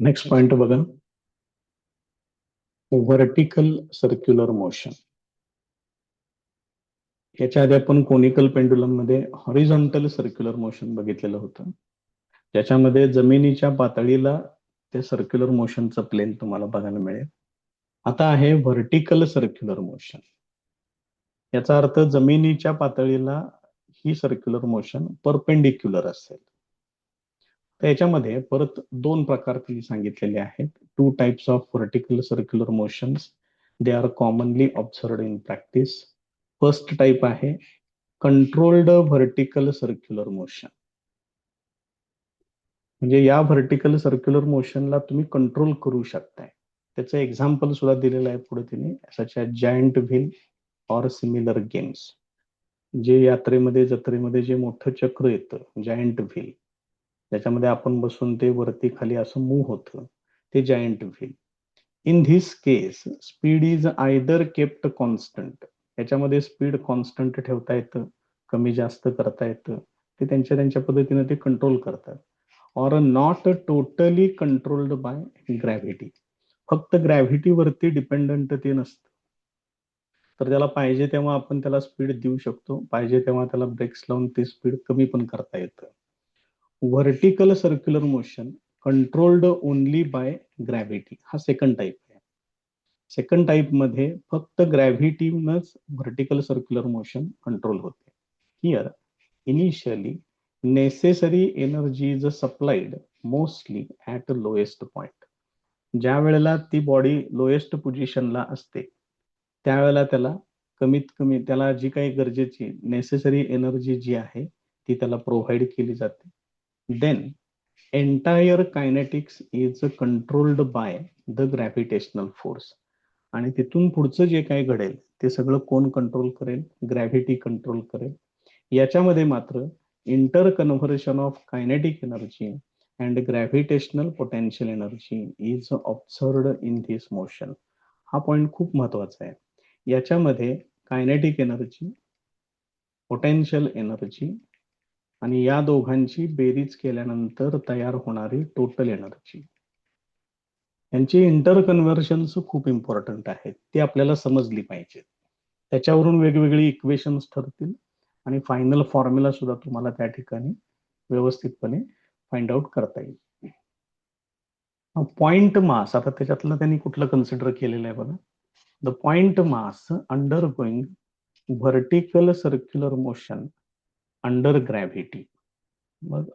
Next point बघा, vertical circular motion. याच्या आधी आपण कोनिकल पेंडुलम मध्ये हॉरिझॉन्टल सर्क्युलर मोशन बघितलेलं होतं, ज्याच्यामध्ये जमिनीच्या पातळीला ते सर्क्युलर मोशनचं प्लेन तुम्हाला बघायला मिळेल. आता आहे व्हर्टिकल सर्क्युलर मोशन. याचा अर्थ जमिनीच्या पातळीला ही सर्क्युलर मोशन परपेंडिक्युलर असेल. तर याच्यामध्ये परत दोन प्रकार त्यांनी सांगितलेले आहेत. Two types of vertical circular motions, they are commonly observed in practice. First type आहे कंट्रोल्ड व्हर्टिकल सर्क्युलर मोशन. म्हणजे या व्हर्टिकल सर्क्युलर मोशनला तुम्ही कंट्रोल करू शकताय. त्याचं एक्झाम्पल सुद्धा दिलेलं आहे पुढे तिने, such as giant wheel or similar games. जे यात्रेमध्ये जत्रेमध्ये जे मोठं चक्र येतं जायंट व्हील, त्याच्यामध्ये आपण बसून ते वरती खाली असं मूव्ह होतं, ते giant wheel. In this case speed is either kept constant. याच्यामध्ये स्पीड कॉन्स्टंट ठेवता येतं, कमी जास्त करता येतं, ते त्यांच्या त्यांच्या पद्धतीने ते कंट्रोल करतात. Or not totally controlled by gravity. फक्त ग्रॅव्हिटीवरती डिपेंडंट ते नसतं. तर त्याला पाहिजे तेव्हा आपण त्याला स्पीड देऊ शकतो, पाहिजे तेव्हा त्याला ब्रेक्स लावून ते स्पीड कमी पण करता येतं. Vertical circular motion controlled only by gravity, हा सेकंड टाईप आहे. सेकंड टाईप मध्ये फक्त ग्रॅव्हिटीनच व्हर्टिकल सर्क्युलर मोशन कंट्रोल होते. Here initially necessary energy is supplied mostly at lowest point. ज्या वेळेला ती बॉडी लोएस्ट पोझिशनला असते त्यावेळेला त्याला कमीत कमी त्याला जी काही गरजेची नेसेसरी एनर्जी जी आहे ती त्याला प्रोव्हाइड केली जाते. Then entire kinetics is controlled by the gravitational force. आणि तिथून पुढचं जे काही घडेल ते सगळं कोण कंट्रोल करेल? ग्रॅव्हिटी कंट्रोल करेल. याच्यामध्ये मात्र inter conversion of kinetic energy and gravitational potential energy is observed in this motion. हा पॉइंट खूप महत्वाचा आहे. याच्यामध्ये कायनेटिक एनर्जी, पोटेन्शियल एनर्जी आणि या दोघांची बेरीज केल्यानंतर तयार होणारी टोटल एनर्जी, यांची इंटर कन्व्हर्शन्स खूप इम्पॉर्टंट आहेत, ती आपल्याला समजली पाहिजे. त्याच्यावरून वेगवेगळी इक्वेशन्स ठरतील आणि फायनल फॉर्म्युला सुद्धा तुम्हाला त्या ठिकाणी व्यवस्थितपणे फाइंड आउट करता येईल. पॉइंट मास, आता त्याच्यातलं त्यांनी कुठलं कन्सिडर केलेलं आहे बघा. The point mass under going vertical circular motion under gravity. मग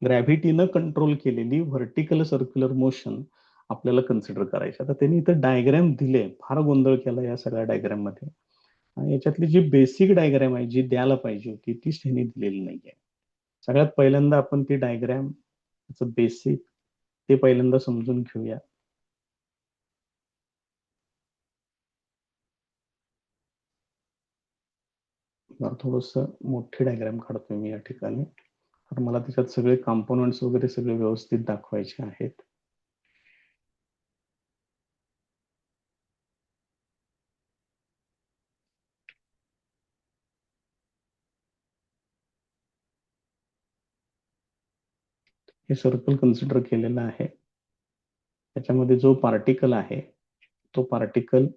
ग्रॅव्हिटीनं कंट्रोल केलेली व्हर्टिकल सर्क्युलर मोशन आपल्याला कन्सिडर करायची. आता त्यांनी इथं डायग्रॅम दिले, फार गोंधळ केला या सगळ्या डायग्रॅम मध्ये, आणि याच्यातली जी बेसिक डायग्रॅम आहे जी द्यायला पाहिजे होती तीच त्यांनी दिलेली नाहीये. सगळ्यात पहिल्यांदा आपण ती डायग्रॅम बेसिक ते पहिल्यांदा समजून घेऊया. थोडस मोठी डायग्रॅम काढतोय मी या ठिकाणी, तर मला त्याच्यात सगळे कॉम्पोनंट्स वगैरे सगळे व्यवस्थित दाखवायचे आहेत. हे सर्कल कन्सिडर केलेलं आहे. त्याच्यामध्ये जो पार्टिकल आहे तो पार्टिकल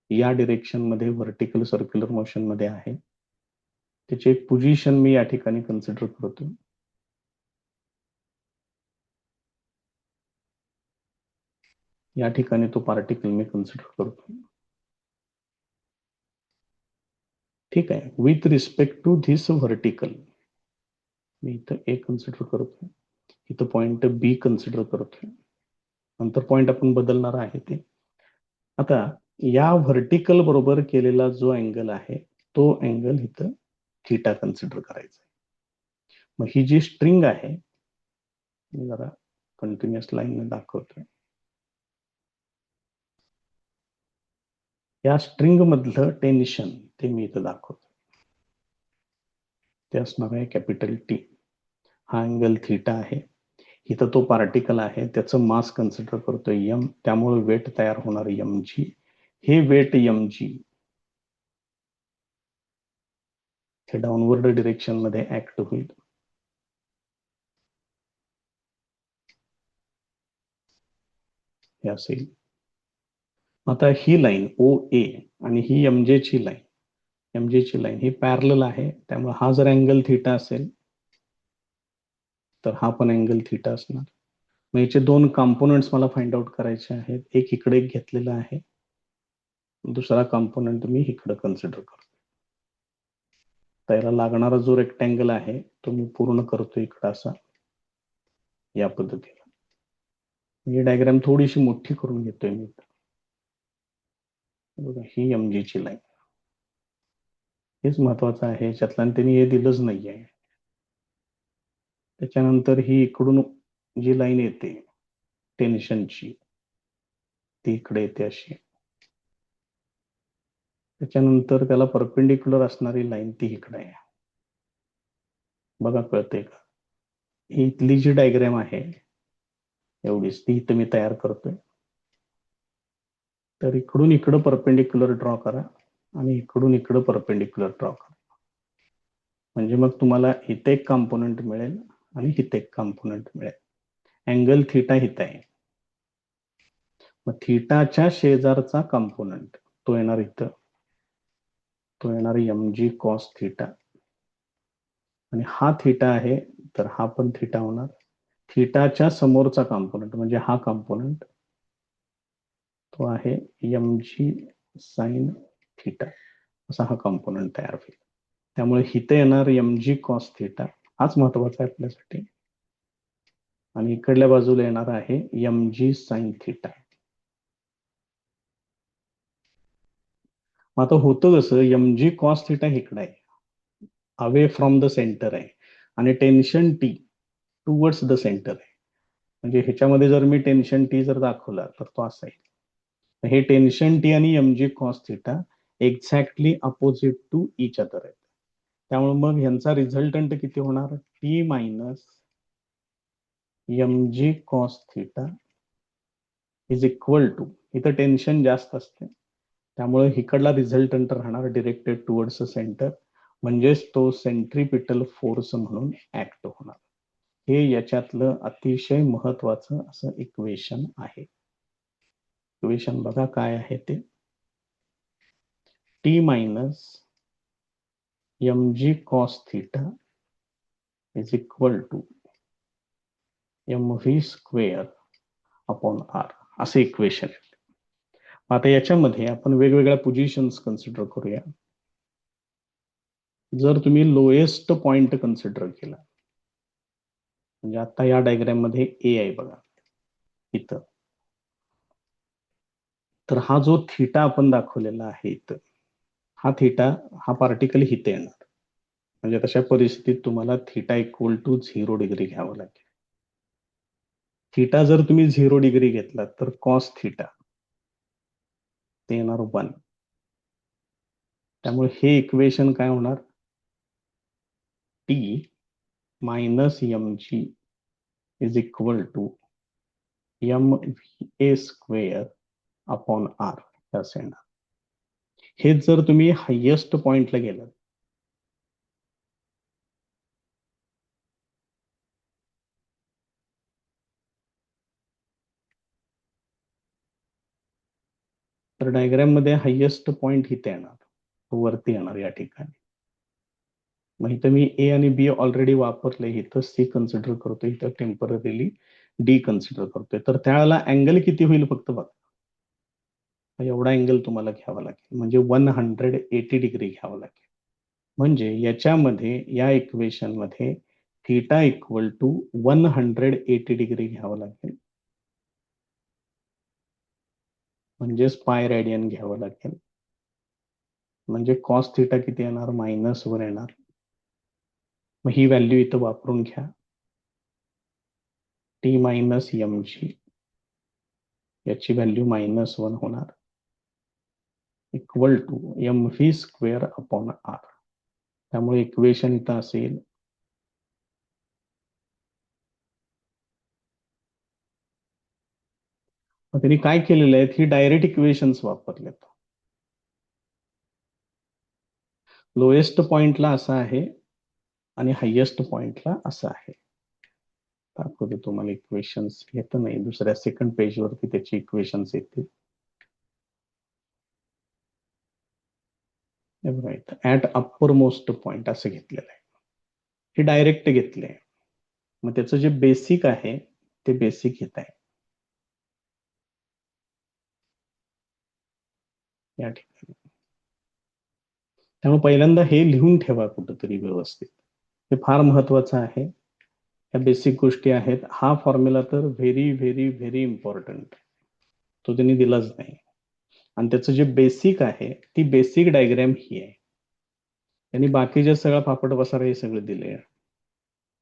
या डिरेक्शन मध्ये व्हर्टिकल सर्क्युलर मोशन मध्ये आहे. त्याची एक पोझिशन मी या ठिकाणी कन्सिडर करतो. या ठिकाणी तो पार्टिकल मी कन्सिडर करतो. ठीक आहे. With respect to this vertical मी इथं ए कन्सिडर करतोय, इथं पॉइंट बी कन्सिडर करतोय, नंतर पॉइंट आपण बदलणार आहे ते. आता या व्हर्टिकल बरोबर केलेला जो अँगल आहे तो अँगल इथं थीटा कन्सिडर करायचा. मग ही जी स्ट्रिंग आहे, मी जरा कंटिन्युअस लाईन दाखवतोय. या स्ट्रिंग मधलं टेन्शन ते मी इथं दाखवतो. ते असणार आहे कॅपिटल टी. हा अँगल थीटा आहे. इथं तो पार्टिकल आहे, त्याचं मास कन्सिडर करतोय एम, त्यामुळे वेट तयार होणार एम जी. हे वेट एम जी हे डाऊनवर्ड डिरेक्शन मध्ये ऍक्ट होईल. हे असेल. आता ही लाईन ओ ए आणि ही एमजे ची लाईन, ही पॅरलल आहे, त्यामुळे हा जर अँगल थिटा असेल तर हा पण अँगल थिटा असणार. मग याचे दोन कॉम्पोनंट्स मला फाइंड आउट करायचे आहेत. एक इकडे घेतलेला आहे, दुसरा कॉम्पोनंट मी इकडे कन्सिडर करतो. त्याला लागणारा जो रेक्टँगल आहे तो मी पूर्ण करतो इकडे असा, या पद्धतीने. ही डायग्राम थोडीशी मोठी करून घेतोय मी. बघा, ही एमजी ची लाईन, हेच महत्वाचं आहे याच्यातलं, आणि त्यांनी हे दिलंच नाहीये. त्याच्यानंतर ही इकडून जी लाईन येते टेन्शनची, ती इकडे येते अशी. त्याच्यानंतर त्याला परपेंडिक्युलर असणारी लाईन ती इकडे आहे. बघा, कळते का? ही इथली जी डायग्राम आहे एवढीच, ती इथं मी तयार करतोय. तर इकडून इकडं परपेंडिक्युलर ड्रॉ करा आणि इकडून इकडं परपेंडिक्युलर ड्रॉ करा. म्हणजे मग तुम्हाला इथे एक कॉम्पोनंट मिळेल आणि इथे एक कॉम्पोनंट मिळेल. अँगल थिटा इथं आहे, मग थिटाच्या शेजारचा कॉम्पोनंट तो येणार इथं, तो येणार एम जी कॉस थिटा. आणि हा थिटा आहे तर हा पण थिटा होणार. थिटाच्या समोरचा कॉम्पोनंट म्हणजे हा कॉम्पोनंट, तो आहे एम जी साइन थिटा, असा हा कॉम्पोनंट तयार होईल. त्यामुळे इथे येणार एम जी कॉस थिटा, हाच महत्वाचा आहे आपल्यासाठी. आणि इकडल्या बाजूला येणार आहे एम जी साइन थिटा. आता होतं कसं, एम जी कॉस थिटा इकडे आहे, अवे फ्रॉम द सेंटर आहे, आणि tension T towards the centre आहे. म्हणजे ह्याच्यामध्ये जर मी टेन्शन टी जर दाखवला तर तो असा आहे. हे टेन्शन टी आणि M G cos theta exactly opposite to each other आहेत. त्यामुळे मग ह्यांचा रिझल्टंट किती होणार? T minus M G cos theta is equal to, इथं टेन्शन जास्त असते त्यामुळे इकडला रिझल्टंट राहणार डिरेक्टेड टुवर्ड्स सेंटर, म्हणजेच तो सेंट्रीपिटल फोर्स म्हणून ऍक्ट होणार. हे याच्यातलं अतिशय महत्वाचं असं इक्वेशन आहे. इक्वेशन बघा काय आहे ते, T minus M G cos theta is equal to M V square upon R, असे इक्वेशन. आता याच्यामध्ये आपण वेगवेगळ्या पोझिशन्स कन्सिडर करूया. जर तुम्ही लोएस्ट पॉइंट कन्सिडर केला, म्हणजे आता या डायग्राम मध्ये ए आहे बघा इथं, तर हा जो थिटा आपण दाखवलेला आहे इथं, हा थिटा, हा पार्टिकल इथे येणार. म्हणजे तशा परिस्थितीत तुम्हाला थिटा इक्वल टू 0 डिग्री घ्यावं लागेल. थिटा जर तुम्ही 0 डिग्री घेतला तर कॉस थिटा ते येणार 1. त्यामुळे हे इक्वेशन काय होणार? T minus M G is equal to M A square upon R असं येणार. हेच जर तुम्ही हायेस्ट पॉइंटला गेलात तर डायग्राम मध्ये हायेस्ट पॉइंट इथे येणार, तो वरती येणार या ठिकाणी. मग इथं मी ए आणि बी ऑलरेडी वापरले, इथं सी कन्सिडर करतोय, इथं टेम्पररीली डी कन्सिडर करतोय. तर त्यावेळेला अँगल किती होईल फक्त बघा, एवढा अँगल तुम्हाला घ्यावा लागेल, म्हणजे 180 डिग्री घ्यावा लागेल. म्हणजे याच्यामध्ये या इक्वेशन मध्ये थिटा इक्वल टू 180 डिग्री घ्यावं लागेल, म्हणजेच पाय रेडियन घ्यावं लागेल. म्हणजे कॉस थिटा किती येणार? -1 येणार. मग ही व्हॅल्यू इथं वापरून घ्या, टी मायनस एम जी, याची व्हॅल्यू -1 होणार, equal to M V square upon R. त्यामुळे इक्वेशन इथं असेल मग त्यांनी काय केलेलं आहे, ही डायरेक्ट इक्वेशन्स वापरलेत. लोएस्ट पॉइंटला असं आहे आणि हायेस्ट पॉइंटला असं आहे. दाखवतो तुम्हाला इक्वेशन्स. येतं नाही, दुसऱ्या सेकंड पेज वरती त्याची इक्वेशन्स येतील. ऍट अप्पर मोस्ट पॉइंट असं घेतलेलं आहे. हे डायरेक्ट घेतलंय. मग त्याचं जे बेसिक आहे ते बेसिक घेत आहे या ठिकाणी. त्यामुळे पहिल्यांदा हे लिहून ठेवा कुठंतरी व्यवस्थित. हे फार महत्वाचं आहे. ह्या बेसिक गोष्टी आहेत. हा फॉर्म्युला तर व्हेरी व्हेरी व्हेरी इम्पॉर्टंट, तो त्यांनी दिलाच नाही. आणि त्याचं जे बेसिक आहे ती बेसिक डायग्रॅम ही आहे. त्यांनी बाकीचे सगळं फापट पसारा हे सगळं दिले.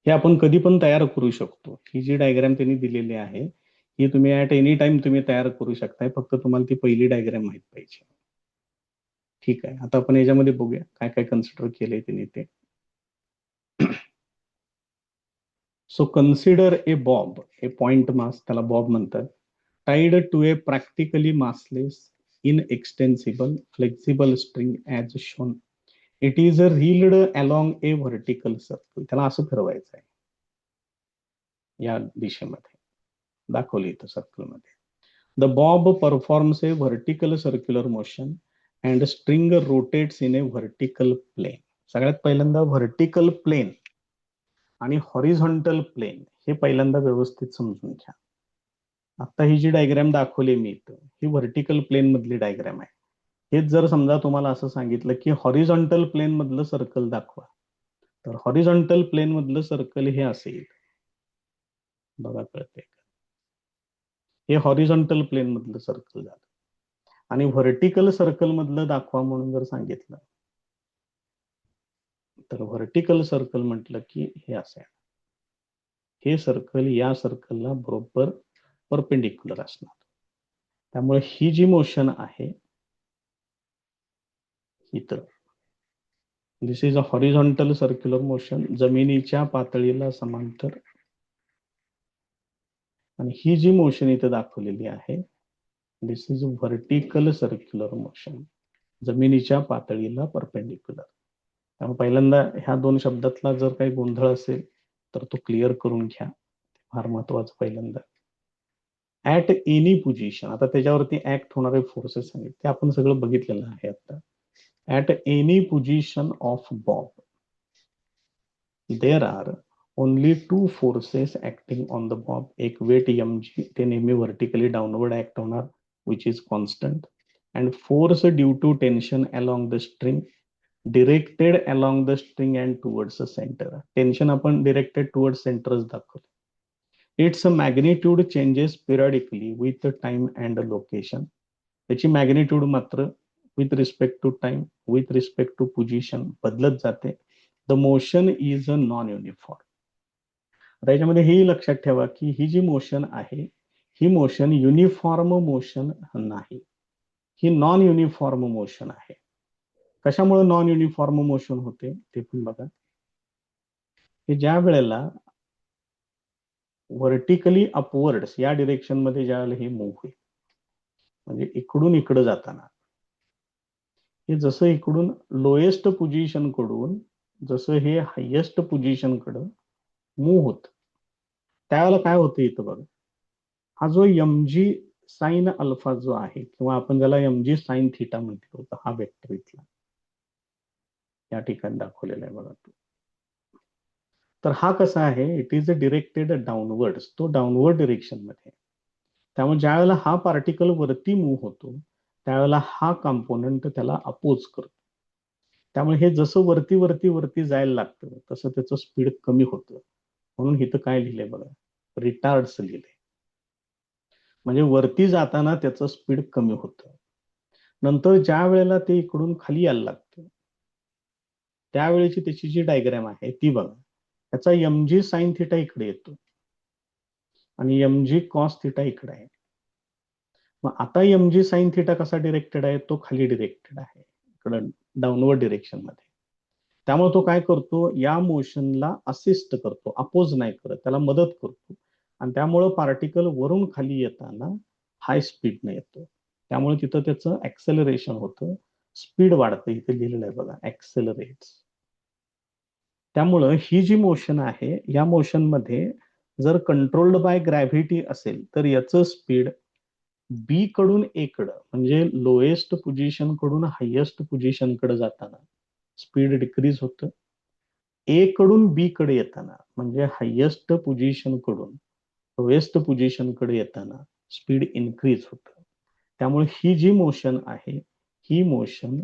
हे आपण कधी पण तयार करू शकतो. ही जी डायग्रॅम त्यांनी दिलेली आहे ही तुम्ही ऍट एनी टाइम तुम्ही तयार करू शकताय. फक्त तुम्हाला ती पहिली डायग्रॅम माहित पाहिजे. ठीक आहे, आता आपण याच्यामध्ये बघूया काय काय कन्सिडर केलंय त्यांनी ते. So consider a bob, a point mass, त्याला बॉब म्हणतात, tied to a practically massless inextensible flexible string as shown. It is whirled along a vertical circle. त्याला असं फिरवायचं आहे या दिशेमध्ये, दाखवली इथं सर्कलमध्ये. The bob performs a vertical circular motion and string rotates in a vertical plane. सगळ्यात पहिल्यांदा व्हर्टिकल प्लेन आणि हॉरिझॉन्टल प्लेन हे पहिल्यांदा व्यवस्थित समजून घ्या. आता ही जी डायग्रॅम दाखवली मी इथं ही व्हर्टिकल प्लेन मधली डायग्रॅम आहे. हेच जर समजा तुम्हाला असं सांगितलं की हॉरिझॉन्टल प्लेन मधलं सर्कल दाखवा, तर हॉरिझॉन्टल प्लेन मधलं सर्कल हे असेल बघा, कळते. हे हॉरिझॉन्टल प्लेन मधलं सर्कल झालं. आणि व्हर्टिकल सर्कल मधलं दाखवा म्हणून जर सांगितलं तर व्हर्टिकल सर्कल म्हटलं की हे असेल. हे सर्कल या सर्कलला बरोबर परपेंडिक्युलर असणार. त्यामुळे ही जी मोशन आहे इथं, this is a horizontal circular motion, जमिनीच्या पातळीला समांतर. आणि ही जी मोशन इथं दाखवलेली आहे दिस इज व्हर्टिकल सर्क्युलर मोशन, जमिनीच्या पातळीला परपेंडिक्युलर. त्यामुळे पहिल्यांदा ह्या दोन शब्दातला जर काही गोंधळ असेल तर तो क्लिअर करून घ्या, फार महत्वाचं. पहिल्यांदा ऍट एनी पोझिशन, आता त्याच्यावरती ऍक्ट होणारे फोर्सेस सांगितले ते आपण सगळं बघितलेलं आहे आता. At any position of bob there are only two forces acting on the bob. एक वेट mg, ते नेहमी व्हर्टिकली डाऊनवर्ड ऍक्ट होणार, which is constant. And force due to tension along the string directed along the string and towards the सेंटर. Tension आपण directed towards सेंटरच दाखवलं. Its magnitude changes periodically with time and location. त्याची magnitude मात्र with respect to time, with respect to position बदलत जाते. The motion is a non uniform. त्याच्यामध्ये हे लक्षात ठेवा की ही जी मोशन आहे ही मोशन युनिफॉर्म मोशन नाही, ही नॉन युनिफॉर्म मोशन आहे. कशामुळे नॉन युनिफॉर्म मोशन होते ते पण बघा. की ज्या वेळेला व्हर्टिकली अपवर्ड्स या डिरेक्शन मध्ये ज्या वेळेला हे मूव्ह होईल, म्हणजे इकडून इकडं जाताना, हे जसं इकडून लोएस्ट पोझिशन कडून जसं हे हायेस्ट पोझिशन कडं मूव्ह होत, त्यावेळेला काय होतं इथं बघा. हा जो mg साइन अल्फा जो आहे, किंवा आपण ज्याला mg साइन थिटा म्हटलं होतं, हा वेक्टर इथला या ठिकाणी दाखवलेला आहे बघा तो. तर हा कसा आहे, इट इज डिरेक्टेड डाऊनवर्ड, तो डाऊनवर्ड डिरेक्शन मध्ये. त्यामुळे ज्या वेळेला हा पार्टिकल वरती मूव्ह होतो त्यावेळेला हा कंपोनंट त्याला अपोज करतो. त्यामुळे हे जसं वरती वरती वरती जायला लागतं तसं त्याचं स्पीड कमी होतं. म्हणून इथं काय लिहिलंय बघा, रिटार्ड्स लिहिलंय. म्हणजे वरती जाताना त्याचं स्पीड कमी होतं. नंतर ज्या वेळेला ते इकडून खाली यायला लागतं त्यावेळेची त्याची जी डायग्रॅम आहे ती बघा. त्याचा mg साइन थिटा इकडे येतो आणि mg कॉस थिटा इकडे आहे. मग आता mg साइन थिटा कसा डिरेक्टेड आहे, तो खाली डिरेक्टेड आहे इकडं डाऊनवर्ड डिरेक्शन मध्ये. त्यामुळे तो काय करतो, या मोशनला असिस्ट करतो, अपोज नाही करत, त्याला मदत करतो. आणि त्यामुळं पार्टिकल वरून खाली येताना हाय स्पीडने येतो. त्यामुळे तिथं त्याचं ऍक्सेलरेशन होतं, स्पीड वाढतं. इथे लिहिलेलं आहे बघा, ऍक्सेलरेट्स. त्यामुळं ही जी मोशन आहे या मोशन मध्ये जर कंट्रोल्ड बाय ग्रॅव्हिटी असेल तर याचं स्पीड बी कडून ए कडे म्हणजे लोएस्ट पोझिशन कडून हायेस्ट पोझिशन कडे जाताना स्पीड डिक्रीज होतं. ए कडून बी कडे येताना म्हणजे हायेस्ट पोझिशन कडून लोएस्ट पोझिशन कडे येताना स्पीड इन्क्रीज होतं. त्यामुळे ही जी मोशन आहे ही मोशन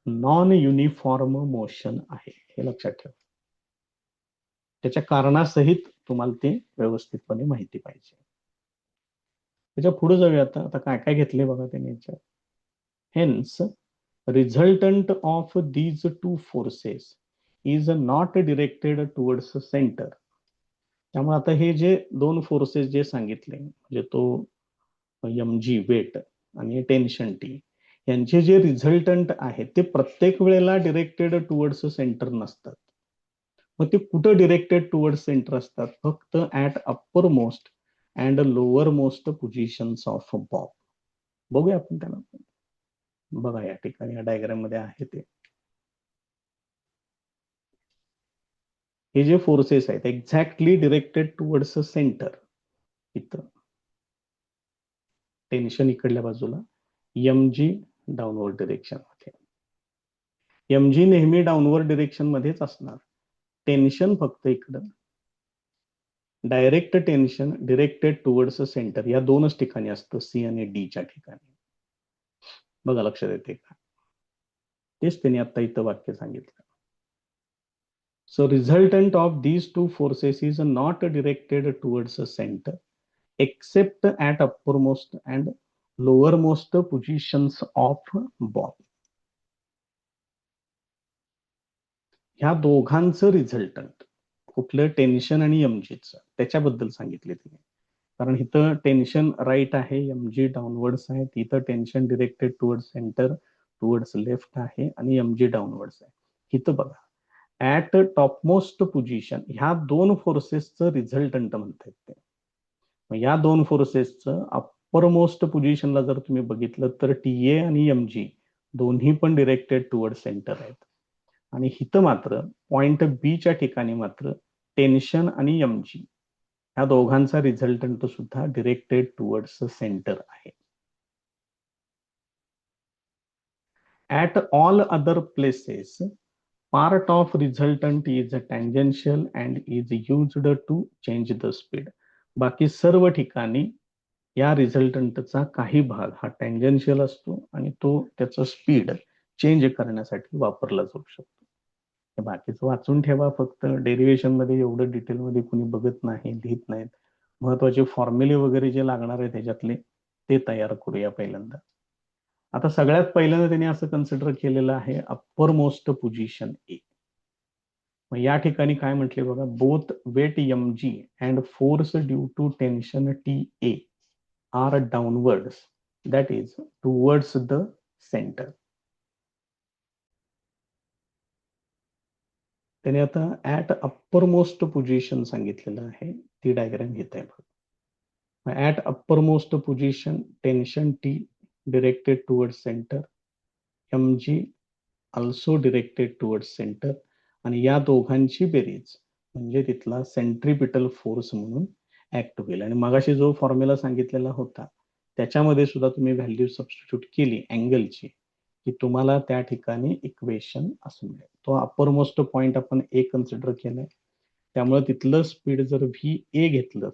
नॉन युनिफॉर्म मोशन आहे, हे लक्षात ठेवा. त्याच्या कारणासहित तुम्हाला ते व्यवस्थितपणे माहिती पाहिजे. त्याच्या पुढे जाऊया. आता काय काय घेतले बघा त्यांनी याच्यात. Hence resultant of these two forces is not directed towards centre. त्यामुळे आता हे जे दोन फोर्सेस जे सांगितले म्हणजे तो एम जी वेट आणि टेन्शन टी यांचे जे रिझल्टंट आहेत ते प्रत्येक वेळेला डिरेक्टेड टुवर्ड्स सेंटर नसतात. मग ते कुठं डिरेक्टेड टुवर्ड्स सेंटर असतात? फक्त at upper most and lower most positions of Bob. बघूया आपण त्याला. बघा या ठिकाणी या डायग्राम मध्ये आहे ते. हे जे फोर्सेस आहेत एक्झॅक्टली डिरेक्टेड टुवर्ड्स सेंटर. इथं टेन्शन इकडल्या बाजूला, एम जी डाऊनवर्ड डिरेक्शन मध्ये. एम जी नेहमी डाऊनवर्ड डिरेक्शन मध्येच असणार. टेन्शन फक्त इकडं. Direct tension directed towards centre या दोनच ठिकाणी असतं, सी आणि डी च्या ठिकाणी. बघा लक्षात येते का? तेच त्यांनी आता इथं वाक्य सांगितलं. So resultant of these two forces is not directed towards the center except at uppermost and lowermost positions of ball. ह्या दोघांचं रिझल्टंट कुठलं? टेन्शन आणि एमजीचं, त्याच्याबद्दल सांगितले तिने. कारण इथं टेन्शन राईट आहे, एमजी डाऊनवर्ड्स आहे. तिथं tension directed towards centre towards left आहे आणि एमजी डाऊनवर्ड्स आहे. इथं बघा ऍट टॉपमोस्ट पोझिशन ह्या दोन फोर्सेसचं रिझल्टंट म्हणतात ते. या दोन फोर्सेसचं अप्पर मोस्ट पोझिशनला जर तुम्ही बघितलं तर टीए आणि एमजी दोन्ही पण डिरेक्टेड टुवर्ड सेंटर आहेत. आणि इथं मात्र पॉइंट बी च्या ठिकाणी मात्र टेन्शन आणि एमजी ह्या दोघांचा रिझल्टंट सुद्धा डिरेक्टेड टुवर्ड्स सेंटर आहे. At all other places part of resultant is tangential and is used to change the speed. बाकी सर्व ठिकाणी या रिझल्टंटचा काही भाग हा टँजेन्शियल असतो आणि तो त्याचा स्पीड चेंज करण्यासाठी वापरला जाऊ शकतो. बाकीचं वाचून ठेवा, फक्त डेरिव्हेशन मध्ये एवढं डिटेलमध्ये कुणी बघत नाही, लिहित नाहीत. महत्वाचे फॉर्म्युले वगैरे जे लागणार आहे त्याच्यातले ते तयार करूया पहिल्यांदा. आता सगळ्यात पहिल्यांदा त्यांनी असं कन्सिडर केलेलं आहे अप्पर मोस्ट पोझिशन ए. मग या ठिकाणी काय म्हटले बघा, both weight M G and force due to tension T A are downwards, that is towards the centre. त्याने आता ऍट अप्पर मोस्ट पोझिशन सांगितलेलं आहे, ती डायग्राम घेत आहे बघा. At upper most position tension T directed toward centre, M G also directed toward centre, आणि या दोघांची बेरीज म्हणजे तिथला सेंट्रिपिटल फोर्स म्हणून ऍक्ट होईल. आणि मगाशी जो फॉर्म्युला सांगितलेला होता त्याच्यामध्ये सुद्धा तुम्ही व्हॅल्यू सबस्टिट्यूट केली अँगलची की तुम्हाला त्या ठिकाणी इक्वेशन असं मिळेल. तो अप्पर मोस्ट पॉइंट आपण ए कन्सिडर केलाय, त्यामुळे तिथलं स्पीड जर व्ही ए घेतलं,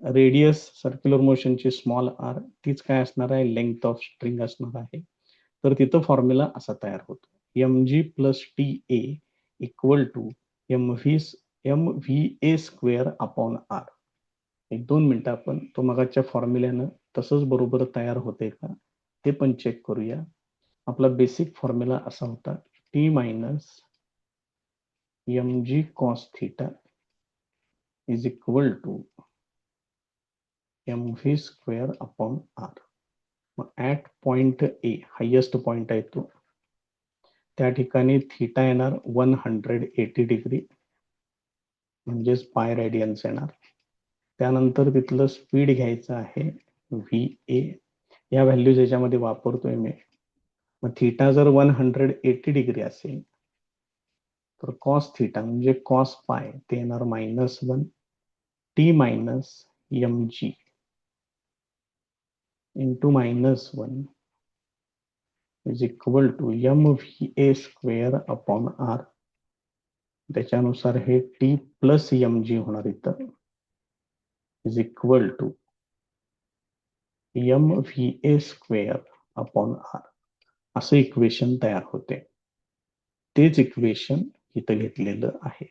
रेडियस सर्क्युलर मोशनची स्मॉल आर तीच काय असणार आहे, लेंथ ऑफ स्ट्रिंग असणार आहे. तर तिथं फॉर्म्युला असा तयार होतो, M G plus T A equal to M V A square upon R. 1-2 मिनिटं आपण तो मगाच्या फॉर्म्युल्यानं तसंच बरोबर तयार होते का ते पण चेक करूया. आपला बेसिक फॉर्म्युला असा होता, T minus M G cos theta is equal to M V square upon R. मग at point A highest point आहे तो, त्या ठिकाणी थिटा येणार 180 डिग्री म्हणजेच पाय रेडियन्स येणार. त्यानंतर तिथलं स्पीड घ्यायचं आहे व्ही ए, या व्हॅल्यूज याच्यामध्ये वापरतोय मी. मग थिटा जर 180 डिग्री असेल तर कॉस थिटा म्हणजे कॉस पाय ते येणार -1 T minus M G into -1 is equal to M V A square upon R. त्याच्यानुसार हे टी प्लस एम जी होणार इथं is equal to M V A square upon R. असं equation तयार होते. तेच इक्वेशन इथं घेतलेलं आहे.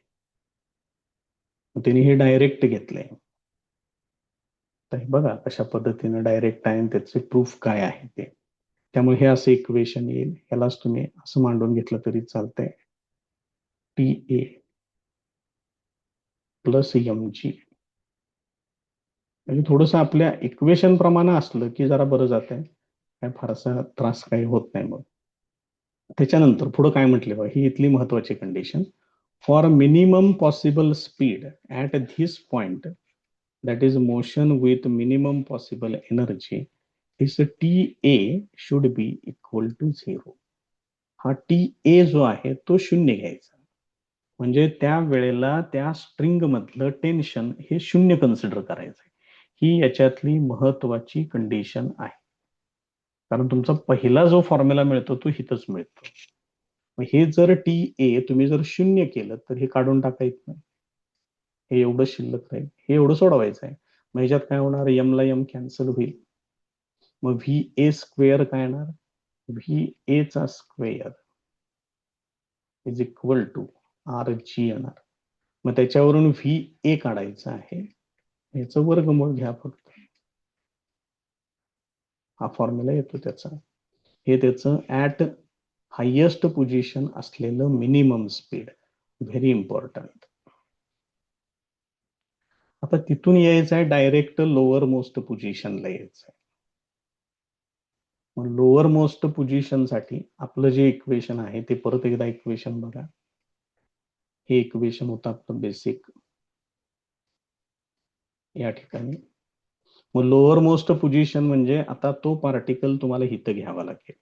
त्यांनी हे डायरेक्ट घेतलंय. तर बघा कशा पद्धतीने डायरेक्ट आहे त्याचे प्रूफ काय आहे ते. त्यामुळे हे असं इक्वेशन येईल. यालाच तुम्ही असं मांडून घेतलं तरी चालतंय. T A plus M G. म्हणजे थोडस आपल्या इक्वेशन प्रमाणे असलं की जरा बरं जात आहे. काय फारसा त्रास काही होत नाही. मग त्याच्यानंतर पुढे काय म्हटले बघा, ही इथली महत्वाची condition. For minimum possible speed at this point that is motion with minimum possible energy, this TA should be equal to 0. हा TA जो आहे तो शून्य घ्यायचा. म्हणजे त्या वेळेला त्या स्ट्रिंग मधलं टेन्शन हे शून्य कन्सिडर करायचं. ही याच्यातली महत्वाची कंडिशन आहे. कारण तुमचा पहिला जो फॉर्म्युला मिळतो तो हितच मिळतो. हे जर TA तुम्ही जर शून्य केलं तर हे काढून टाकायचं नाही. हे एवढं शिल्लक राहील. हे एवढं सोडवायचं आहे. मग ह्याच्यात काय होणार, एम ला एम कॅन्सल होईल. मग व्ही ए स्क्वेअर काय येणार, व्ही ए चा square is equal to R G येणार. मग त्याच्यावरून व्ही ए काढायचं आहे. याचं वर्गमूळ घ्या फक्त. हा फॉर्म्युला येतो त्याचा. हे त्याचं ऍट हायेस्ट पोझिशन असलेलं मिनिमम स्पीड. Very important. आता तिथून यायचं आहे डायरेक्ट लोअर मोस्ट पोझिशनला यायचं आहे. मग लोअर मोस्ट पोझिशन साठी आपलं जे इक्वेशन आहे ते परत एकदा इक्वेशन बघा. हे इक्वेशन होतं आपलं बेसिक या ठिकाणी. मग लोअर मोस्ट पोझिशन म्हणजे आता तो पार्टिकल तुम्हाला हिथं घ्यावा लागेल.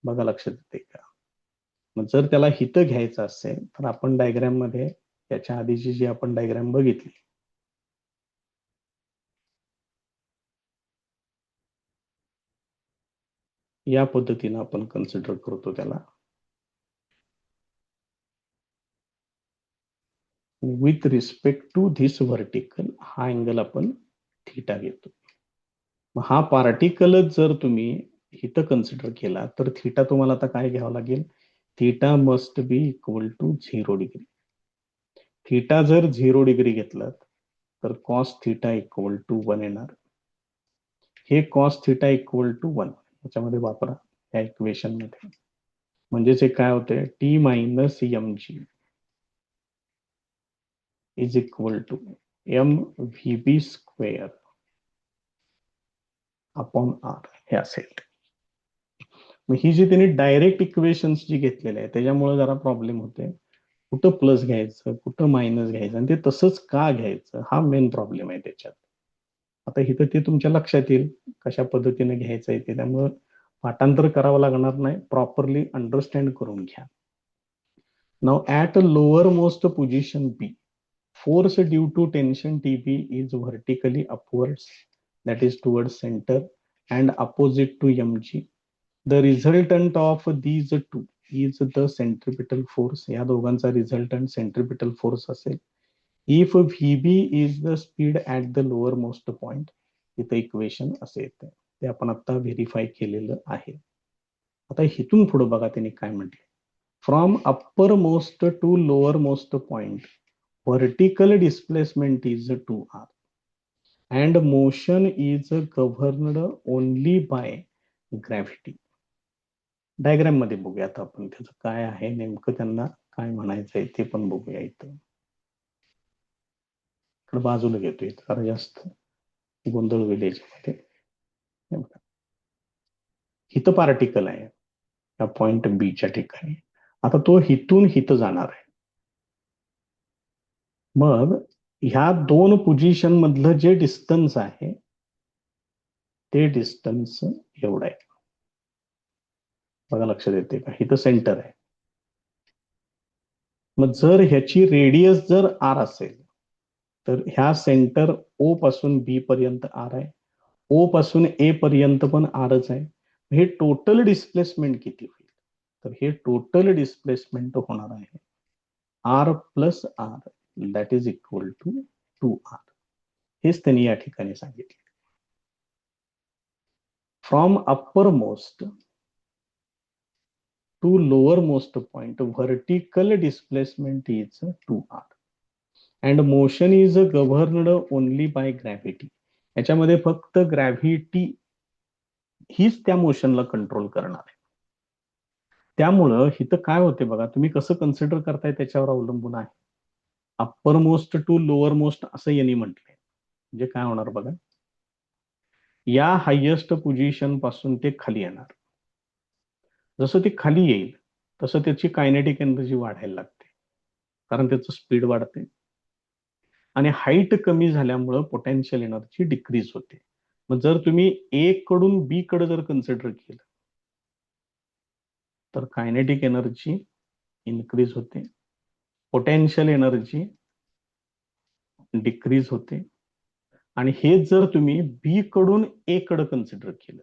बघा लक्षात येते का. मग जर त्याला हिथं घ्यायचं असेल तर आपण डायग्राम मध्ये याच्या आधीची जी आपण डायग्राम बघितली या पद्धतीनं आपण कन्सिडर करतो त्याला. With respect to this vertical हा अँगल आपण थीटा घेतो. मग हा पार्टिकलच जर तुम्ही इथं कन्सिडर केला तर थीटा तुम्हाला आता काय घ्यावं लागेल, theta must be equal to 0 degree. Theta जर 0 डिग्री घेतलं तर कॉस थीटा इक्वल टू 1 येणार. हे कॉस थीटा इक्वल टू 1 याच्यामध्ये वापरा या इक्वेशन मध्ये. म्हणजेच हे काय होते, T minus M G is equal to M V B square upon R हे असेल. मग ही जी त्यांनी डायरेक्ट इक्वेशन्स जी घेतलेले आहे त्याच्यामुळे जरा प्रॉब्लेम होते. कुठं प्लस घ्यायचं कुठं मायनस घ्यायचं आणि ते तसंच का घ्यायचं हा मेन प्रॉब्लेम आहे त्याच्यात. आता इथं ते तुमच्या लक्षात येईल कशा पद्धतीने घ्यायचं आहे ते. त्यामुळं पाठांतर करावं लागणार नाही, प्रॉपरली अंडरस्टँड करून घ्या. Now at lower most position B, force due to tension TB is vertically upwards, that is towards center and opposite to mg. The resultant of these two is the centripetal force. या दोघांचा resultant centripetal force असेल. If Vb is the speed at the lower most point, इथं equation असे येते. ते आपण आता verify केलेलं आहे. आता इथून पुढे बघा त्यांनी काय म्हटले. From upper most to lower most point vertical displacement is 2r and motion is governed only by gravity. Diagram मध्ये बघूया आता आपण त्याचं काय आहे नेमकं, त्यांना काय म्हणायचंय ते पण बघूया. इथं बाजूला घेतोय जरा जास्त गोंधळ होईल याच्यामध्ये. हिथं पार्टिकल आहे या पॉइंट बीच्या ठिकाणी. आता तो हिथून हिथं जाणार आहे. मग ह्या दोन पोझिशन मधलं जे डिस्टन्स आहे ते डिस्टन्स एवढं आहे. बघा लक्षात येते का, इथं सेंटर आहे. मग जर ह्याची रेडियस जर आर असेल तर ह्या सेंटर ओ पासून बी पर्यंत आर आहे, ओ पासून ए पर्यंत पण आरच आहे. हे टोटल डिस्प्लेसमेंट किती होईल? तर हे टोटल डिस्प्लेसमेंट होणार आहे R plus R, that is equal to 2r. हेच त्यांनी या ठिकाणी सांगितले. फ्रॉम अप्पर मोस्ट to lowermost point, vertical displacement is 2r and motion is governed only by gravity. याच्यामध्ये फक्त ग्रॅव्हिटी हीच त्या मोशनला कंट्रोल करणार आहे. त्यामुळं इथं काय होते बघा, तुम्ही कसं कन्सिडर करताय त्याच्यावर अवलंबून आहे. Upper most to lower most असं यांनी म्हटलंय. म्हणजे काय होणार बघा, या हायेस्ट पोझिशन पासून ते खाली येणार. जसं ते खाली येईल तसं त्याची कायनेटिक एनर्जी वाढायला लागते, कारण त्याचं स्पीड वाढते. आणि हाईट कमी झाल्यामुळं पोटेन्शियल एनर्जी डिक्रीज होते. मग जर तुम्ही ए कडून बी कडे जर कन्सिडर केलं तर कायनेटिक एनर्जी इन्क्रीज होते, पोटेन्शियल एनर्जी डिक्रीज होते. आणि हेच जर तुम्ही बी कडून ए कडे कन्सिडर केलं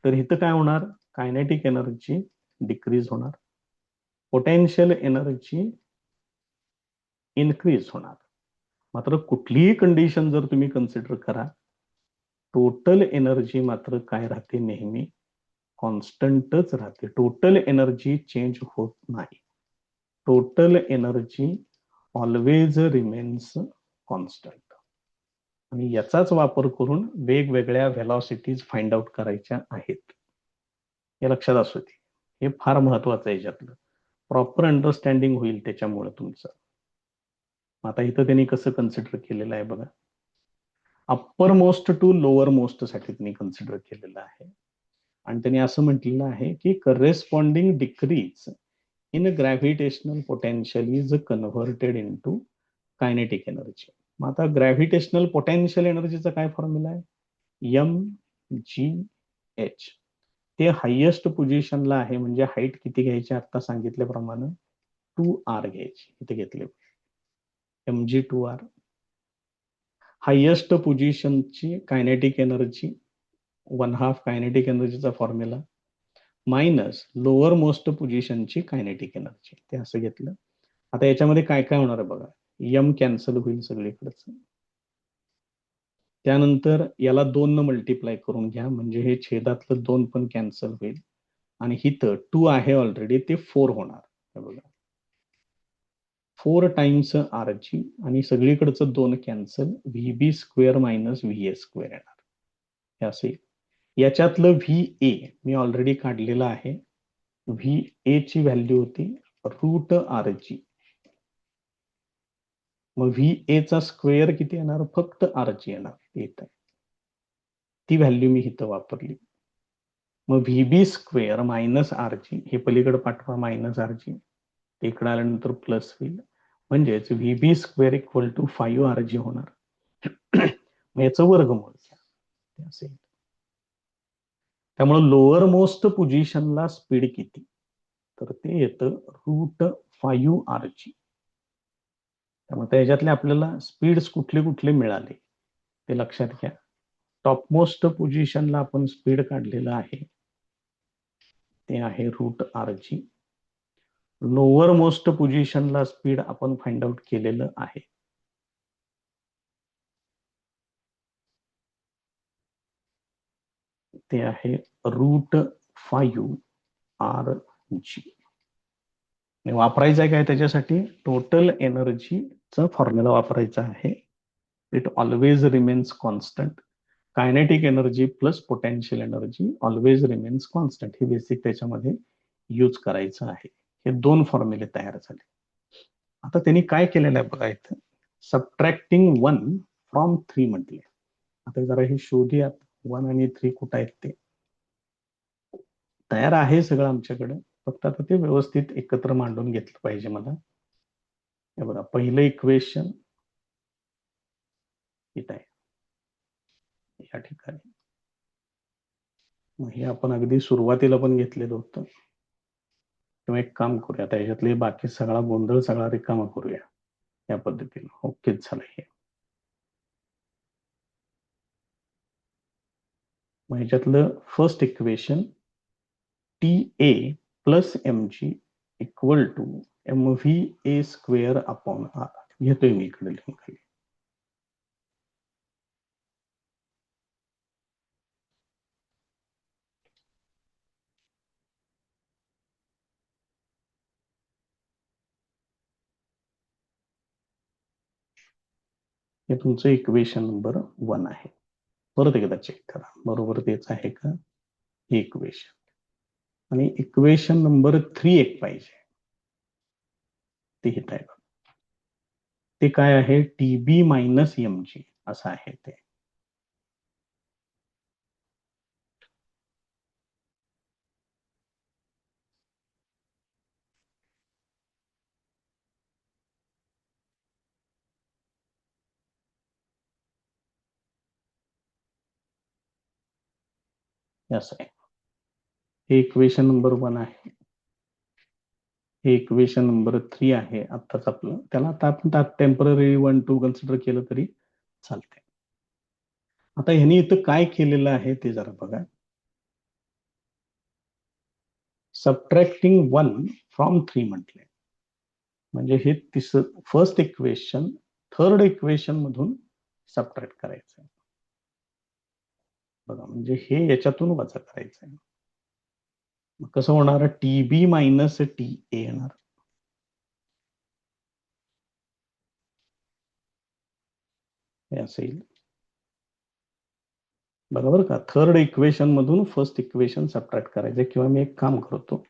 तर इथं काय होणार, कायनेटिक एनर्जी डिक्रीज होणार, पोटेन्शियल एनर्जी इन्क्रीज होणार. मात्र कुठलीही कंडिशन जर तुम्ही कन्सिडर करा, टोटल एनर्जी मात्र काय राहते, नेहमी कॉन्स्टंटच राहते. टोटल एनर्जी चेंज होत नाही. Total energy always remains constant. आणि याचाच वापर करून वेगवेगळ्या व्हेलॉसिटीज फाइंड आउट करायच्या आहेत. हे लक्षात असू दे, हे फार महत्वाचं आहे. याच्यातलं प्रॉपर अंडरस्टँडिंग होईल त्याच्यामुळे तुमचं. आता इथं त्यांनी कसं कन्सिडर केलेलं आहे बघा, upper most to lower most साठी त्यांनी कन्सिडर केलेलं आहे. आणि त्यांनी असं म्हटलेलं आहे की corresponding decrease in gravitational potential is converted into kinetic energy. मग आता ग्रॅव्हिटेशनल पोटेन्शियल एनर्जीचा काय फॉर्म्युला आहे, एम जी एच. ते हायेस्ट पोझिशनला आहे, म्हणजे हाईट किती घ्यायची आता सांगितल्याप्रमाणे 2r घ्यायची. इथे घेतले mg2r. हायेस्ट पोझिशनची कायनेटिक एनर्जी 1/2 कायनेटिक एनर्जीचा फॉर्म्युला मायनस लोअर मोस्ट पोझिशनची कायनेटिक एनर्जी, ते असं घेतलं. आता याच्यामध्ये काय काय होणार आहे बघा, यम कॅन्सल होईल सगळीकडचं. त्यानंतर याला 2 न मल्टिप्लाय करून घ्या, म्हणजे हे छेदातलं 2 पण कॅन्सल होईल. आणि इथं 2 आहे ऑलरेडी, ते 4 होणार. हे बघा 4 टाइम्स आर जी, आणि सगळीकडचं 2 cancel, V B square minus V A square येणार. हे असे. याच्यातलं व्ही ए मी ऑलरेडी काढलेलं आहे. व्ही ए ची व्हॅल्यू होती रूट आर जी. मग व्ही ए चा स्क्वेअर किती येणार, फक्त आर जी येणार. येत आहे ती व्हॅल्यू मी इथं वापरली. मग V B square minus R G, हे पलीकडे पाठवा मायनस आर जी, इकडे आल्यानंतर प्लस होईल. म्हणजेच V B square equal to 5 R G होणार. मग याचं वर्गमूळ घ्या असेल. त्यामुळे लोअर मोस्ट पोझिशनला स्पीड किती, तर ते येतं रूट 5 आर जी. त्यामुळे त्याच्यातले आपल्याला स्पीड्स कुठले कुठले मिळाले ते लक्षात घ्या. टॉपमोस्ट पोझिशनला आपण स्पीड काढलेलं आहे, ते आहे root R G. Lower most पोझिशनला स्पीड आपण फाइंड आउट केलेलं आहे, ते आहे रूट 5 आर जी. वापरायचं आहे काय त्याच्यासाठी, टोटल एनर्जीचा फॉर्म्युला वापरायचा आहे. It always remains constant. Kinetic energy plus potential energy always remains constant, हे बेसिक त्याच्यामध्ये यूज करायचं आहे. हे 2 फॉर्म्युले तयार झाले. आता त्यांनी काय केलेलं आहे बघा, इथं सबट्रॅक्टिंग 1 फ्रॉम 3 म्हटले. आता जरा हे शोधूयात 1 आणि 3 कुठं आहेत. ते तयार आहे सगळं आमच्याकडे, फक्त आता ते व्यवस्थित एकत्र मांडून घेतलं पाहिजे मला. हे बघा, पहिलं इक्वेशन इथं आहे या ठिकाणी. मग हे आपण अगदी सुरुवातीला पण घेतलेलं होतं. किंवा एक काम करूया, आता याच्यातले बाकी सगळा गोंधळ सगळा रिकामा करूया या पद्धतीने. ओकेच झालं हे. मग ह्याच्यातलं first equation T A plus M G equal to M V A square upon R घेतोय मी इकडे लिहून खाली. हे तुमचं इक्वेशन नंबर 1 आहे. परत एकदा चेक करा बरोबर तेच आहे का हे इक्वेशन. आणि इक्वेशन नंबर 3 एक पाहिजे, ते हित आहे. ते काय आहे, टीबी मायनस एम जी असं आहे ते. असं आहे. हे इक्वेशन नंबर 1 आहे. हे इक्वेशन नंबर 3 आहे आत्ताच आपलं. त्याला आता आपण टेम्पररी 1 2 कन्सिडर केलं तरी चालते. आता ह्यानी इथं काय केलेलं आहे ते जरा बघा. सबट्रॅक्टिंग 1 फ्रॉम 3 म्हटले, म्हणजे हे फर्स्ट इक्वेशन थर्ड इक्वेशन मधून सबट्रॅक्ट करायचं. बघा म्हणजे हे याच्यातून वजा करायचं. कसं होणार, टीबी मायनस टी ए येणार. हे असेल बरोबर का. थर्ड इक्वेशन मधून फर्स्ट इक्वेशन सबट्रॅक्ट करायचं. किंवा मी एक काम करतो,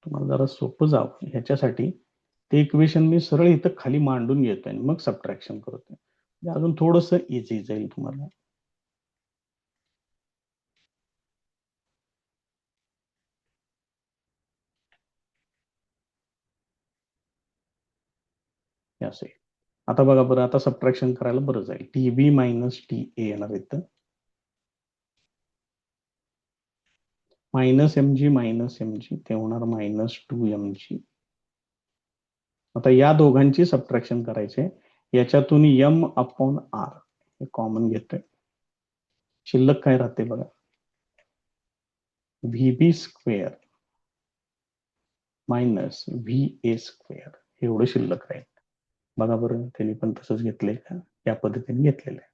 तुम्हाला जरा सोपं जावं ह्याच्यासाठी ते इक्वेशन मी सरळ इथं खाली मांडून घेतोय आणि मग सबट्रॅक्शन करतोय. अजून थोडस इझी जाईल तुम्हाला. असे आता बघा बरं, आता सबट्रॅक्शन करायला बरं जाईल. टीबी मायनस टी ए येणार इथं, मायनस एम जी ते होणार -2 mg. आता या दोघांची सबट्रॅक्शन करायचे. याच्यातून एम अपॉन आर हे कॉमन घेतोय. शिल्लक काय राहते बघा, V square minus V A square एवढं शिल्लक राहील. बघा बरं, त्यांनी पण तसंच घेतलंय का, या पद्धतीने घेतलेलं आहे.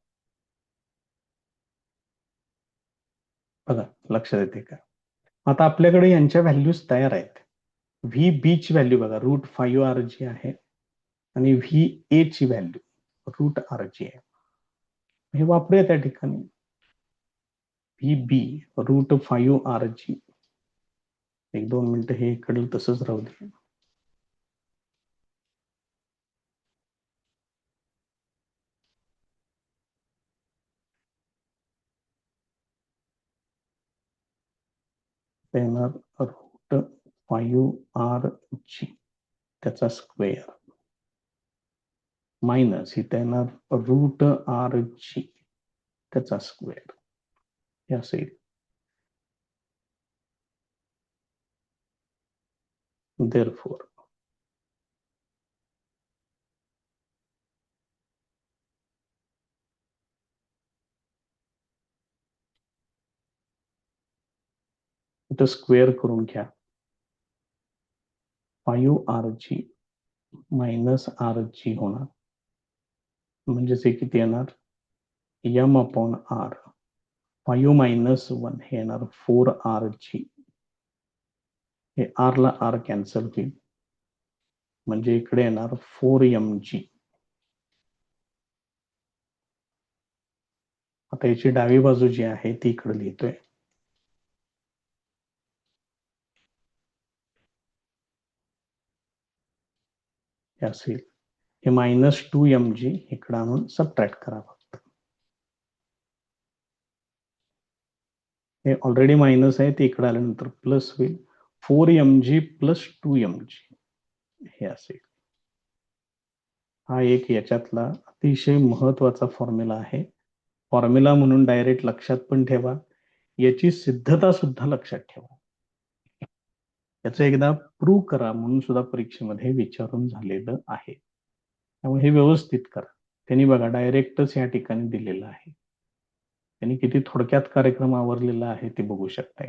बघा लक्षात येते का. आता आपल्याकडे यांच्या व्हॅल्यूज तयार आहेत. व्ही बी ची व्हॅल्यू बघा √5r जी आहे, आणि व्ही ए ची व्हॅल्यू √r जी आहे. हे वापरूया त्या ठिकाणी. व्ही बी √5r जी, 1-2 मिनिटं हे इकडे तसंच राहू दे. येणार √5r जी त्याचा स्क्वेअर मायनस इथे येणार √r जी त्याचा स्क्वेअर. हे असेल. therefore इथं स्क्वेअर करून घ्या. 5r जी मायनस आर जी होणार, म्हणजेच हे किती येणार, एम अपॉन आर. 5 मायनस 1 हे येणार 4r जी. हे आर ला आर कॅन्सल होईल, म्हणजे इकडे येणार 4mg. आता याची डावी बाजू जी आहे ती इकडे लिहितोय. हे असेल. हे -2mg इकडे आणून सबट्रॅक्ट करा फक्त. हे ऑलरेडी मायनस आहे, ते इकडे आल्यानंतर प्लस होईल. 4mg प्लस 2mg हे असेल. हा एक याच्यातला अतिशय महत्वाचा फॉर्म्युला आहे. फॉर्म्युला म्हणून डायरेक्ट लक्षात पण ठेवा, याची सिद्धता सुद्धा लक्षात ठेवा. याचं एकदा प्रूव्ह करा म्हणून सुद्धा परीक्षेमध्ये विचारून झालेलं आहे. त्यामुळे हे व्यवस्थित करा. त्यांनी बघा डायरेक्टच या ठिकाणी दिलेलं आहे. त्यांनी किती थोडक्यात कार्यक्रम आवरलेला आहे ते बघू शकता.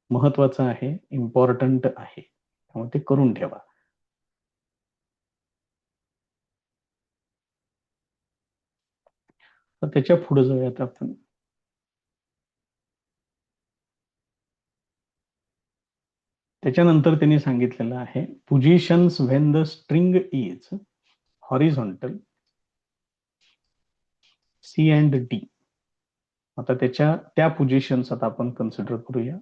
महत्वाचं आहे, इम्पॉर्टंट आहे, त्यामुळे ते करून ठेवा. तर त्याच्या पुढे जाऊयात आपण. त्याच्यानंतर त्यांनी सांगितलेलं आहे positions when the string is horizontal C and D. आता त्या पोझिशन्स आता आपण कन्सिडर करूया.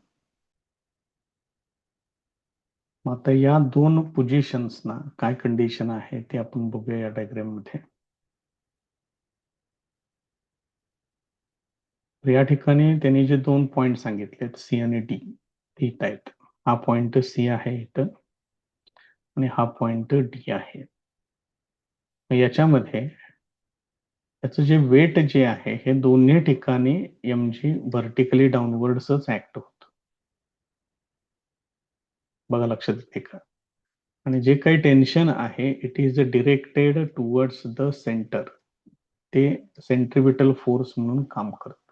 आता या दोन पोझिशन्सना काय कंडिशन आहे ते आपण बघूया या डायग्राम मध्ये. या ठिकाणी त्यांनी जे दोन पॉइंट सांगितलेत सी आणि डी ते आहेत. हा पॉइंट सी आहे इथं आणि हा पॉइंट डी आहे. याच्यामध्ये त्याचं जे वेट जे आहे हे दोन्ही ठिकाणी एम जी व्हर्टिकली डाऊनवर्ड्सच ऍक्ट होत. बघा लक्षात येते का? आणि जे काही टेन्शन आहे it is directed towards the centre. ते सेंट्रिपिटल फोर्स म्हणून काम करत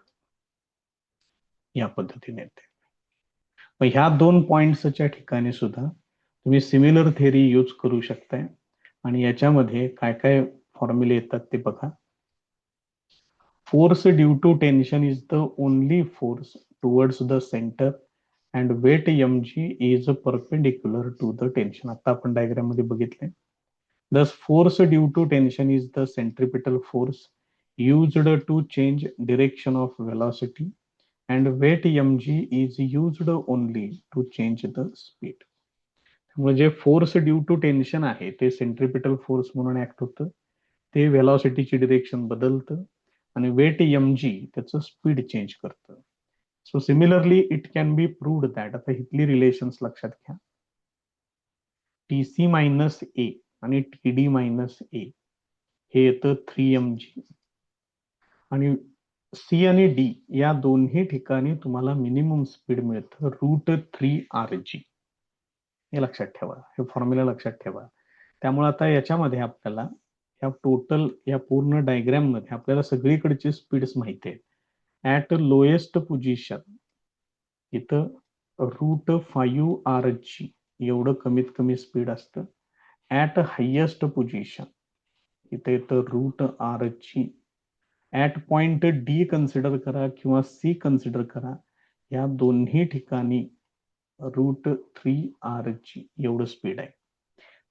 या पद्धतीने. मग ह्या दोन पॉइंट्सच्या ठिकाणी सुद्धा तुम्ही सिमिलर थेरी यूज करू शकताय. आणि याच्यामध्ये काय काय फॉर्म्युले येतात ते बघा. Force due to tension is the only force towards the centre and weight M G is perpendicular to the tension. आता आपण डायग्राम मध्ये बघितले. Thus, force due to tension is the centripetal force used to change direction of velocity, and weight mg is used only to change the speed. त्यामुळे जे force due to tension आहे ते centripetal force म्हणून act होतं. ते व्हेलॉसिटीची direction बदलतं आणि weight mg त्याचं स्पीड चेंज करतं. So similarly it can be proved that. आता इथली रिलेशन्स लक्षात घ्या. टी सी मायनस ए आणि टी डी मायनस ए हे येतं 3mg. आणि सी आणि डी या दोन्ही ठिकाणी तुम्हाला मिनिमम स्पीड मिळतं √3rg. हे लक्षात ठेवा, हे फॉर्म्युला लक्षात ठेवा. त्यामुळे आता याच्यामध्ये आपल्याला या टोटल या पूर्ण डायग्राम मध्ये आपल्याला सगळीकडची स्पीड्स माहिती आहेत. ऍट लोएस्ट पोझिशन इथं √5rg एवढं कमीत कमी स्पीड असतं. ऍट हायेस्ट पोझिशन इथे येतं √rg. At point D consider करा किंवा सी कन्सिडर करा, या दोन्ही ठिकाणी √3rg एवढं स्पीड आहे.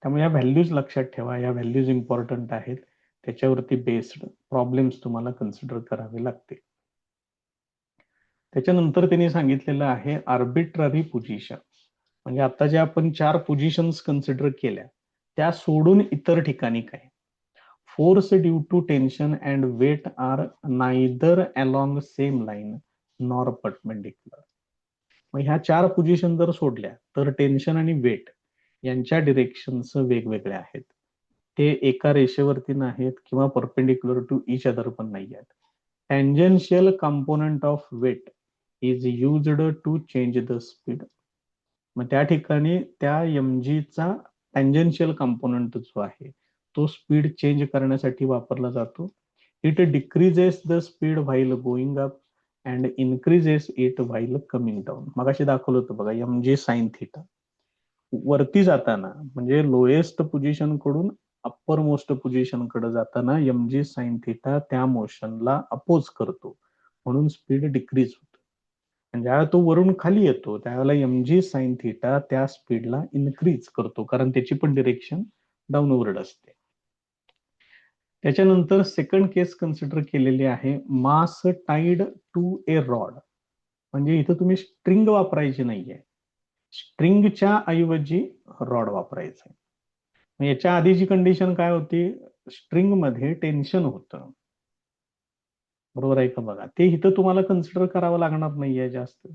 त्यामुळे या व्हॅल्यूज लक्षात ठेवा. या व्हॅल्यूज इम्पॉर्टंट आहेत. त्याच्यावरती बेस्ड प्रॉब्लेम्स तुम्हाला कन्सिडर करावे लागतील. त्याच्यानंतर त्यांनी सांगितलेलं आहे आर्बिट्ररी पोझिशन. म्हणजे आता जे आपण 4 पोझिशन्स कन्सिडर केल्या त्या सोडून इतर ठिकाणी काय. Force due to tension and weight are neither along same line nor perpendicular. मग ह्या 4 पोझिशन जर सोडल्या तर टेन्शन आणि वेट यांच्या डिरेक्शन्स वेगवेगळ्या आहेत. ते एका रेषेवरती नाहीत किंवा परपेंडिक्युलर टू इच अदर पण नाही आहेत. Tangential component of weight is used to change the speed. मग त्या ठिकाणी त्या mgचा टँजेन्शियल कंपोनंट जो आहे तो स्पीड चेंज करण्यासाठी वापरला जातो. It decreases the speed while going up and increases it while coming down. मगाशी दाखवलं होतं बघा mg साइन थिटा. वरती जाताना म्हणजे लोएस्ट पोझिशन कडून अप्पर मोस्ट पोझिशन कडे जाताना mg साइन थिटा त्या मोशनला अपोज करतो म्हणून स्पीड डिक्रीज होतो. आणि ज्यावेळेला तो वरून खाली येतो त्यावेळेला mg साइन थिटा त्या स्पीडला इन्क्रीज करतो कारण त्याची पण डिरेक्शन डाऊनवर्ड असते. त्याच्यानंतर सेकंड केस कन्सिडर केलेली आहे मास टाईड टू ए रॉड. म्हणजे इथं तुम्ही स्ट्रिंग वापरायची नाहीये, स्ट्रिंगच्या ऐवजी रॉड वापरायचं. याच्या आधीची कंडिशन काय होती, स्ट्रिंग मध्ये टेन्शन होतं. बरोबर आहे का बघा. ते इथं तुम्हाला कन्सिडर करावं लागणार नाहीये जास्त.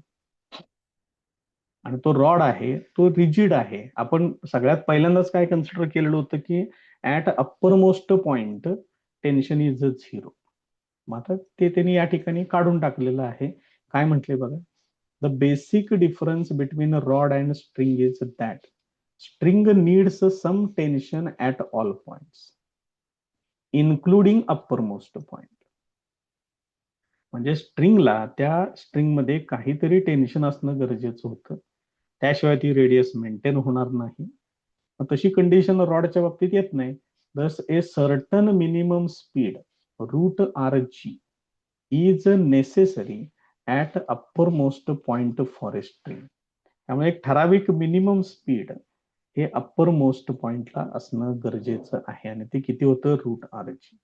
आणि तो रॉड आहे तो रिजिड आहे. आपण सगळ्यात पहिल्यांदाच काय कन्सिडर केलेलं होतं की at upper most point tension is 0. मग आता ते त्यांनी या ठिकाणी काढून टाकलेलं आहे. काय म्हटले बघा, The basic difference between a rod and string is that string needs some tension at all points, including uppermost point. म्हणजे स्ट्रिंगला त्या स्ट्रिंग मध्ये काहीतरी टेन्शन असणं गरजेचं होतं, त्याशिवाय ती रेडियस मेंटेन होणार नाही. तशी कंडिशन रॉडच्या बाबतीत येत नाही. Thus a certain minimum speed root R G is necessary at upper most point for a string. त्यामुळे एक ठराविक मिनिमम स्पीड हे अप्पर मोस्ट पॉइंटला असणं गरजेचं आहे, आणि ते किती होतं, root R G.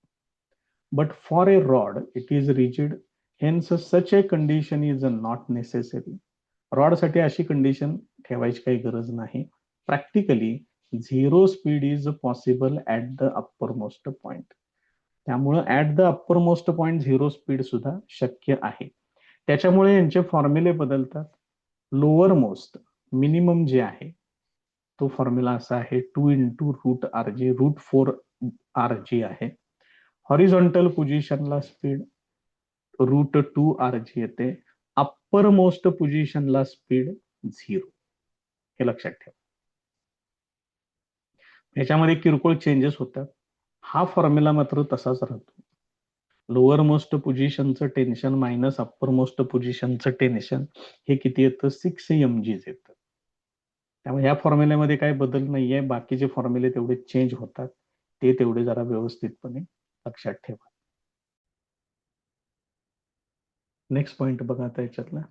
But for a rod it is rigid, hence such a condition is not necessary. रॉडसाठी अशी कंडिशन ठेवायची काही गरज नाही. Practically zero speed is possible at the upper most point. त्यामुळे at the upper most point zero speed सुद्धा शक्य आहे. त्याच्यामुळे यांचे फॉर्म्युले बदलतात. लोअर मोस्ट मिनिमम जे आहे तो फॉर्म्युला असा आहे 2 into root R g, root 4 r g आहे. हॉरिझॉन्टल पोझिशनला स्पीड रूट 2 आर जी येते. अप्पर मोस्ट पोझिशनला स्पीड 0. हे लक्षात ठेवा. याच्यामध्ये किरकोळ चेंजेस होतात. हा फॉर्म्युला मात्र तसाच राहतो. लोअर मोस्ट पोझिशनचं टेन्शन मायनस अप्पर मोस्ट पोझिशनचं टेन्शन हे किती येतं, 6 mg येतं. त्यामुळे या फॉर्म्युल्यामध्ये काही बदल नाहीये. बाकीचे फॉर्म्युले तेवढे चेंज होतात, ते तेवढे जरा व्यवस्थितपणे लक्षात ठेवा. नेक्स्ट पॉइंट बघा आता याच्यातला,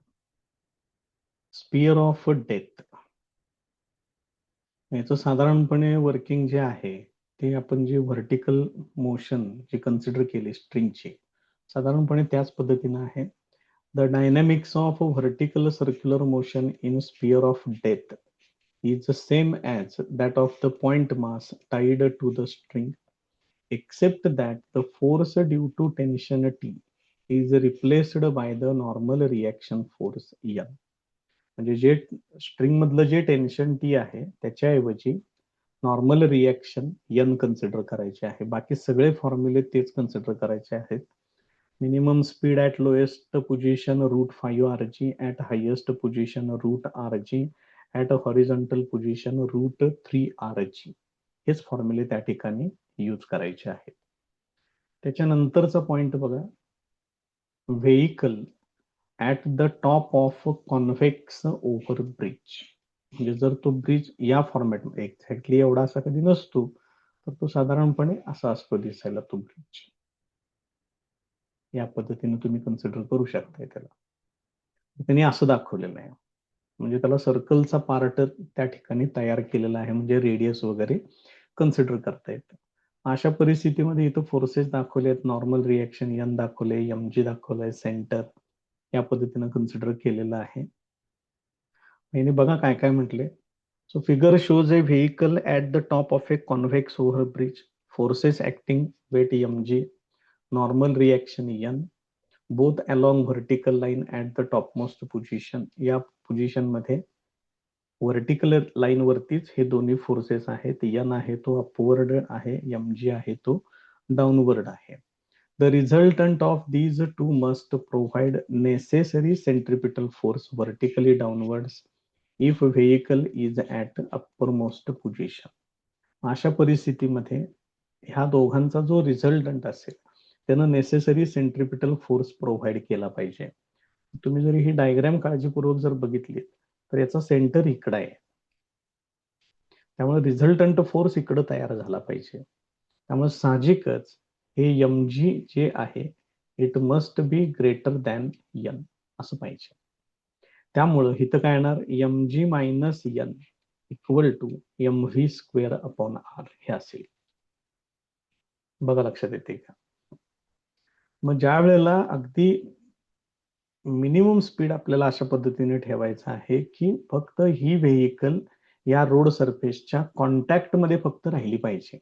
स्पियर ऑफ डेथ. याचं साधारणपणे वर्किंग जे आहे ते आपण जे व्हर्टिकल मोशन जे कन्सिडर केले स्ट्रिंगचे, साधारणपणे त्याच पद्धतीने आहे. The dynamics of vertical circular motion in sphere of death is the same as that of the point mass tied to the string, except that the force due to tension T is replaced by the normal reaction force N. म्हणजे जे string मधलं जे tension T आहे त्याच्याऐवजी normal reaction N consider करायचे आहे. बाकी सगळे फॉर्म्युले तेच कन्सिडर करायचे आहेत. Minimum speed at lowest position root 5 R g, at highest position root R g, at horizontal position root 3 r g. हेच फॉर्म्युले त्या ठिकाणी यूज करायचे आहेत. त्याच्यानंतरचा पॉइंट बघा, vehicle at the top of convex over bridge. म्हणजे जर तो ब्रिज या फॉर्मॅटमध्ये एक्झॅक्टली एवढा असा कधी नसतो, तर तो साधारणपणे असा असतो दिसायला तो ब्रिज. या पद्धतीने तुम्ही कन्सिडर करू शकताय त्याला. त्यांनी असं दाखवलेलं आहे, म्हणजे त्याला सर्कलचा पार्ट त्या ठिकाणी तयार केलेला आहे, म्हणजे रेडियस वगैरे कन्सिडर करता येतं. अशा परिस्थितीमध्ये इथं फोर्सेस दाखवले आहेत, नॉर्मल रिएक्शन एन दाखवले, एम जी दाखवलंय, सेंटर या पद्धतीनं कन्सिडर केलेलं आहे. याने बघा काय काय म्हटले. So figure shows a vehicle at the top of a convex over bridge. Forces acting weight mg, normal reaction n, both along vertical line at the topmost position. या पोझिशन मध्ये व्हर्टिकल लाईन वरतीच हे दोन्ही forces आहेत. N आहे तो upward आहे, mg आहे तो डाऊनवर्ड आहे. The resultant of these two must provide necessary centripetal force vertically downwards if vehicle is at uppermost position. अशा परिस्थितीमध्ये ह्या दोघांचा जो रिझल्टंट असेल त्यानं नेसेसरी सेंट्रिपिटल फोर्स प्रोव्हाइड केला पाहिजे. तुम्ही जर ही डायग्राम काळजीपूर्वक जर बघितली तर याचा सेंटर इकडे आहे, त्यामुळे रिझल्टंट फोर्स इकडे तयार झाला पाहिजे. त्यामुळे साहजिकच हे mg जे आहे it must be greater than N असं पाहिजे. त्यामुळं इथं काय येणार, mg minus N equal to mv square upon R हे असेल. बघा लक्षात येते का. मग ज्या वेळेला अगदी मिनिमम स्पीड आपल्याला अशा पद्धतीने ठेवायचं आहे की फक्त ही व्हेइकल या रोड सरफेसच्या कॉन्टॅक्ट मध्ये फक्त राहिली पाहिजे.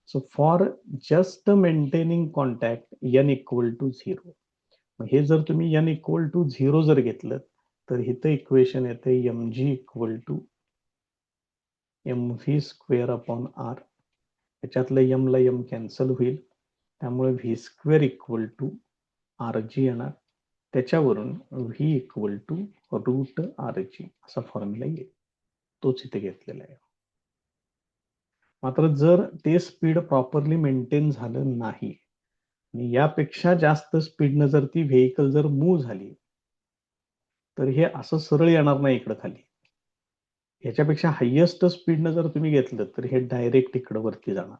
So for just maintaining contact n equal to 0. हे जर तुम्ही n इक्वल टू 0 जर घेतलं तर इथं इक्वेशन येते mg equal to mv square upon r. त्याच्यातलं m ला m कॅन्सल होईल, त्यामुळे v square equal to R G येणार. त्याच्यावरून v equal to root R g असा फॉर्म्युला येईल. तोच इथे घेतलेला आहे. मात्र जर ते स्पीड प्रॉपरली मेंटेन झालं नाही आणि यापेक्षा जास्त स्पीडनं जर ती व्हेकल जर मूव्ह झाली तर हे असं सरळ येणार नाही इकडं खाली. ह्याच्यापेक्षा हायेस्ट स्पीडनं जर तुम्ही घेतलं तर हे डायरेक्ट इकडं वरती जाणार.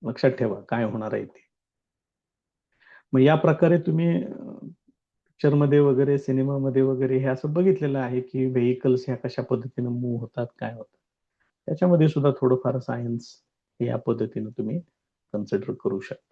लक्षात ठेवा काय होणार आहे ते. मग या प्रकारे तुम्ही पिक्चरमध्ये वगैरे सिनेमामध्ये वगैरे हे असं बघितलेलं आहे की व्हेकल्स ह्या कशा पद्धतीने मूव्ह होतात काय होतात. त्याच्यामध्ये सुद्धा थोडंफार सायन्स या पद्धतीने तुम्ही कन्सिडर करू शकता.